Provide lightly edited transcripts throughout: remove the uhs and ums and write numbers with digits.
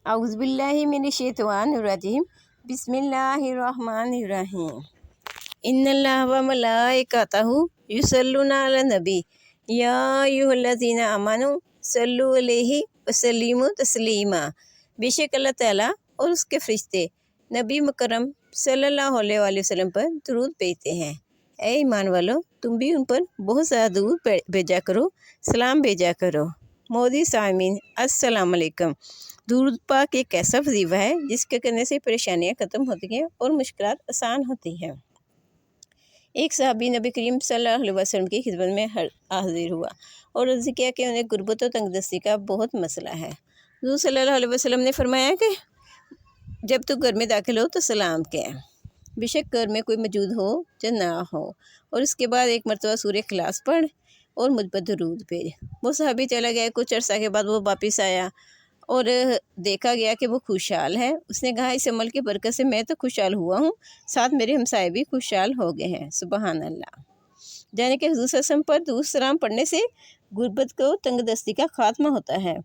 औज़ुबिल्लाहि मिनश्शैतानिर्रजीम बिस्मिल्लाहिर्रहमानिर्रहीम। इन्नल्लाह व मलाइकतहु युसल्लूना अलन नबी या अय्युहल्लज़ीना आमनू सल्लु अलैहि व सल्लिमू तस्लीमा। बेशक अल्लाह ताला और उसके फरिश्ते नबी मुकर्रम सल्लल्लाहु अलैहि वसल्लम पर दुरूद भेजते हैं। ऐ ईमान वालो, तुम भी उन पर बहुत ज़्यादा दुरूद भेजा करो, सलाम भेजा करो। मोदी सामीन अस्सलाम वालेकुम। दुरूद पाक एक ऐसा वजीफ़ा है जिसके करने से परेशानियाँ ख़त्म होती हैं और मुश्किलात आसान होती हैं। एक सहाबी नबी करीम सल्लल्लाहु अलैहि वसल्लम की खिदमत में हाजिर हुआ और अर्ज़ किया कि उन्हें गुर्बत और तंगदस्ती का बहुत मसला है। हुज़ूर सल्लल्लाहु अलैहि वसल्लम ने फरमाया कि जब तू घर में दाखिल हो तो सलाम कह, बेशक घर में कोई मौजूद हो या ना हो, और उसके बाद एक मरतबा सूरह इखलास पढ़ और मुझ पर दुरूद भेज। वो सहाबी चला गया। कुछ अर्सा के बाद वो वापस आया और देखा गया कि वो खुशहाल है। उसने कहा, इस अमल की बरकत से मैं तो खुशहाल हुआ हूँ, साथ मेरे हमसाए भी खुशहाल हो गए हैं। सुबहान अल्लाह। यानी कि हुज़ूर सल्लल्लाहु अलैहि वसल्लम पर दुरूद सलाम पढ़ने से गुर्बत को तंगदस्ती का खात्मा होता है।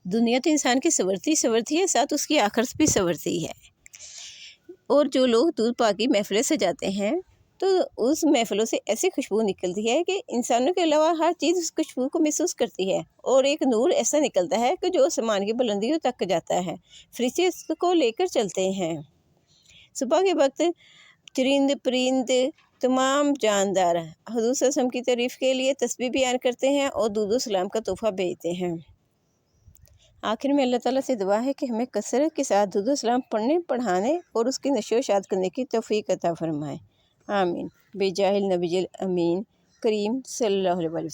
दुनिया तो इंसान की संवरती है, साथ उसकी आखिरत भी संवरती है। और जो लोग दूध पाक की महफिलें सजाते हैं तो उस महफिलों से ऐसी खुशबू निकलती है कि इंसानों के अलावा हर चीज़ उस खुशबू को महसूस करती है, और एक नूर ऐसा निकलता है कि जो आसमान की बुलंदियों तक जाता है। फरिश्ते इसको लेकर चलते हैं। सुबह के वक्त चरिंद परिंद तमाम जानदार हुज़ूर सल्लल्लाहु अलैहि वसल्लम की तारीफ़ के लिए तस्बीह बयान करते हैं और दूध और सलाम का तोहफ़ा भेजते हैं। आखिर में अल्लाह ताला से दुआ है कि हमें कसरत के साथ दुरूद सलाम पढ़ने, पढ़ाने और उसकी नशो इशाअत करने की तौफ़ीक अता फ़रमाए। आमीन। बेजाहिल नबील अमीन करीम सल्लल्लाहु अलैहि वसल्लम।